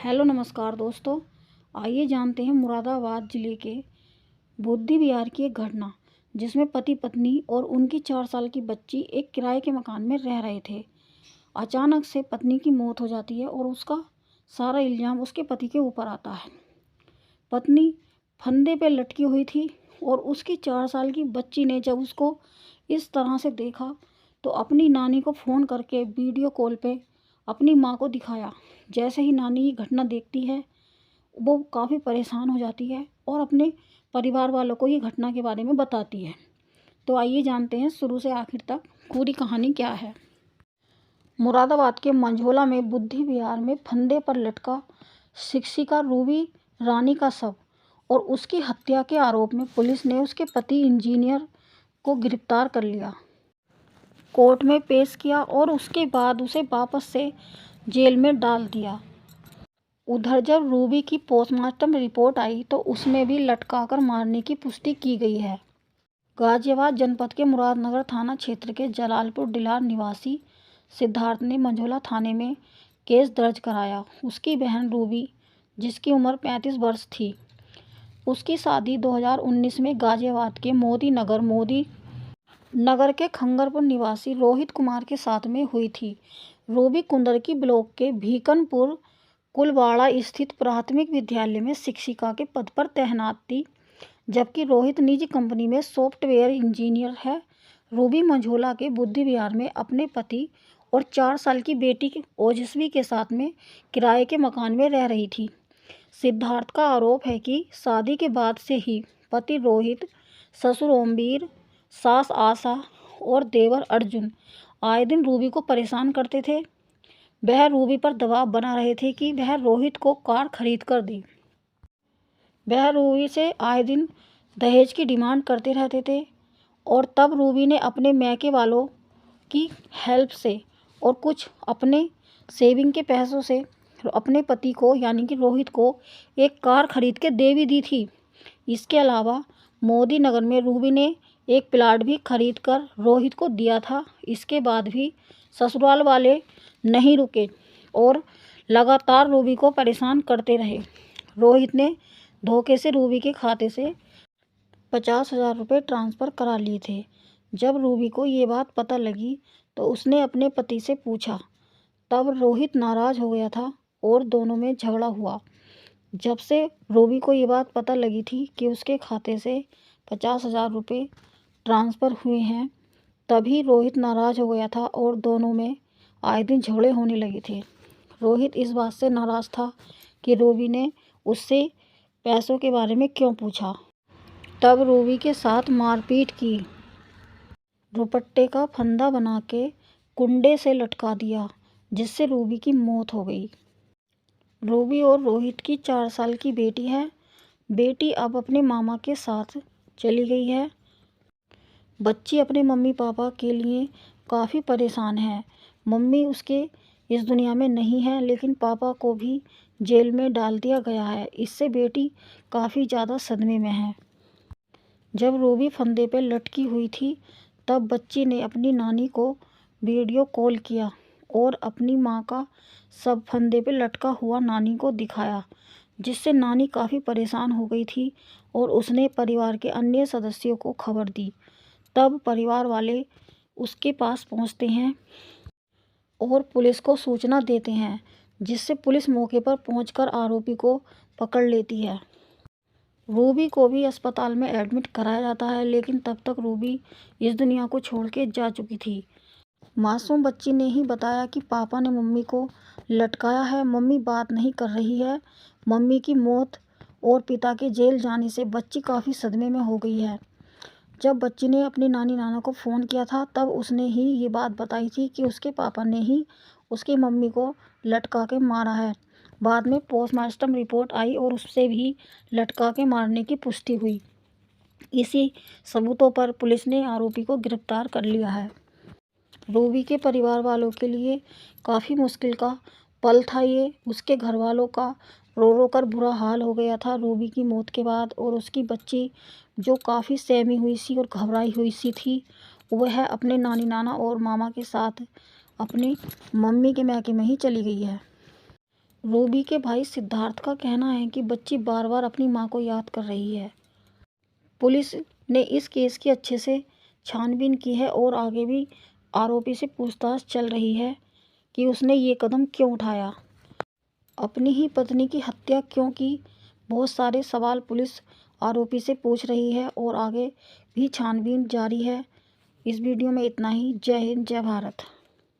Hello नमस्कार दोस्तों। आइए जानते हैं मुरादाबाद ज़िले के बुद्धि विहार की एक घटना, जिसमें पति पत्नी और उनकी 4 साल की बच्ची एक किराए के मकान में रह रहे थे। अचानक से पत्नी की मौत हो जाती है और उसका सारा इल्ज़ाम उसके पति के ऊपर आता है। पत्नी फंदे पे लटकी हुई थी और उसकी 4 साल की बच्ची ने जब उसको इस तरह से देखा तो अपनी नानी को फ़ोन करके वीडियो कॉल पे अपनी माँ को दिखाया। जैसे ही नानी ये घटना देखती है, वो काफ़ी परेशान हो जाती है और अपने परिवार वालों को ये घटना के बारे में बताती है। तो आइए जानते हैं शुरू से आखिर तक पूरी कहानी क्या है। मुरादाबाद के मंझोला में बुद्धि विहार में फंदे पर लटका शिक्षिका रूबी रानी का शव और उसकी हत्या के आरोप में पुलिस ने उसके पति इंजीनियर को गिरफ्तार कर लिया, कोर्ट में पेश किया और उसके बाद उसे वापस से जेल में डाल दिया। उधर जब रूबी की पोस्टमार्टम रिपोर्ट आई तो उसमें भी लटकाकर मारने की पुष्टि की गई है। गाजियाबाद जनपद के मुरादनगर थाना क्षेत्र के जलालपुर डिलार निवासी सिद्धार्थ ने मंझोला थाने में केस दर्ज कराया। उसकी बहन रूबी, जिसकी उम्र 35 वर्ष थी, उसकी शादी 2019 में गाजियाबाद के मोदी नगर के खंगरपुर निवासी रोहित कुमार के साथ में हुई थी। रूबी कुंदरकी ब्लॉक के भीकनपुर कुलवाड़ा स्थित प्राथमिक विद्यालय में शिक्षिका के पद पर तैनात थी, जबकि रोहित निजी कंपनी में सॉफ्टवेयर इंजीनियर है। रूबी मंझोला के बुद्धि विहार में अपने पति और 4 साल की बेटी ओजस्वी के साथ में किराए के मकान में रह रही थी। सिद्धार्थ का आरोप है कि शादी के बाद से ही पति रोहित, ससुर ओमवीर, सास आशा और देवर अर्जुन आए दिन रूबी को परेशान करते थे। वह रूबी पर दबाव बना रहे थे कि वह रोहित को कार खरीद कर दे। वह रूबी से आए दिन दहेज की डिमांड करते रहते थे और तब रूबी ने अपने मैके वालों की हेल्प से और कुछ अपने सेविंग के पैसों से अपने पति को यानी कि रोहित को एक कार खरीद के दे भी दी थी। इसके अलावा मोदी नगर में रूबी ने एक प्लाट भी खरीद कर रोहित को दिया था। इसके बाद भी ससुराल वाले नहीं रुके और लगातार रूबी को परेशान करते रहे। रोहित ने धोखे से रूबी के खाते से 50,000 रुपये ट्रांसफ़र करा लिए थे। जब रूबी को ये बात पता लगी तो उसने अपने पति से पूछा। तब रोहित नाराज़ हो गया था और दोनों में झगड़ा हुआ। जब से रूबी को ये बात पता लगी थी कि उसके खाते से 50,000 रुपये ट्रांसफ़र हुए हैं, तभी रोहित नाराज़ हो गया था और दोनों में आए दिन झगड़े होने लगे थे। रोहित इस बात से नाराज़ था कि रूबी ने उससे पैसों के बारे में क्यों पूछा। तब रूबी के साथ मारपीट की, दुपट्टे का फंदा बना के कुंडे से लटका दिया, जिससे रूबी की मौत हो गई। रूबी और रोहित की 4 साल की बेटी है। बेटी अब अपने मामा के साथ चली गई है। बच्ची अपने मम्मी पापा के लिए काफ़ी परेशान है। मम्मी उसके इस दुनिया में नहीं है, लेकिन पापा को भी जेल में डाल दिया गया है। इससे बेटी काफ़ी ज़्यादा सदमे में है। जब रूबी फंदे पे लटकी हुई थी, तब बच्ची ने अपनी नानी को वीडियो कॉल किया और अपनी माँ का सब फंदे पे लटका हुआ नानी को दिखाया, जिससे नानी काफ़ी परेशान हो गई थी और उसने परिवार के अन्य सदस्यों को खबर दी। तब परिवार वाले उसके पास पहुंचते हैं और पुलिस को सूचना देते हैं, जिससे पुलिस मौके पर पहुंचकर आरोपी को पकड़ लेती है। रूबी को भी अस्पताल में एडमिट कराया जाता है, लेकिन तब तक रूबी इस दुनिया को छोड़ के जा चुकी थी। मासूम बच्ची ने ही बताया कि पापा ने मम्मी को लटकाया है, मम्मी बात नहीं कर रही है। मम्मी की मौत और पिता के जेल जाने से बच्ची काफ़ी सदमे में हो गई है। जब बच्ची ने अपनी नानी नाना को फ़ोन किया था, तब उसने ही ये बात बताई थी कि उसके पापा ने ही उसकी मम्मी को लटका के मारा है। बाद में पोस्टमार्टम रिपोर्ट आई और उससे भी लटका के मारने की पुष्टि हुई। इसी सबूतों पर पुलिस ने आरोपी को गिरफ्तार कर लिया है। रूबी के परिवार वालों के लिए काफ़ी मुश्किल का पल था ये। उसके घर वालों का रो रो कर बुरा हाल हो गया था रूबी की मौत के बाद, और उसकी बच्ची जो काफ़ी सहमी हुई सी और घबराई हुई सी थी, वह अपने नानी नाना और मामा के साथ अपनी मम्मी के मैके में ही चली गई है। रूबी के भाई सिद्धार्थ का कहना है कि बच्ची बार बार अपनी मां को याद कर रही है। पुलिस ने इस केस की अच्छे से छानबीन की है और आगे भी आरोपी से पूछताछ चल रही है कि उसने ये कदम क्यों उठाया, अपनी ही पत्नी की हत्या क्यों की। बहुत सारे सवाल पुलिस आरोपी से पूछ रही है और आगे भी छानबीन जारी है। इस वीडियो में इतना ही। जय हिंद, जय भारत।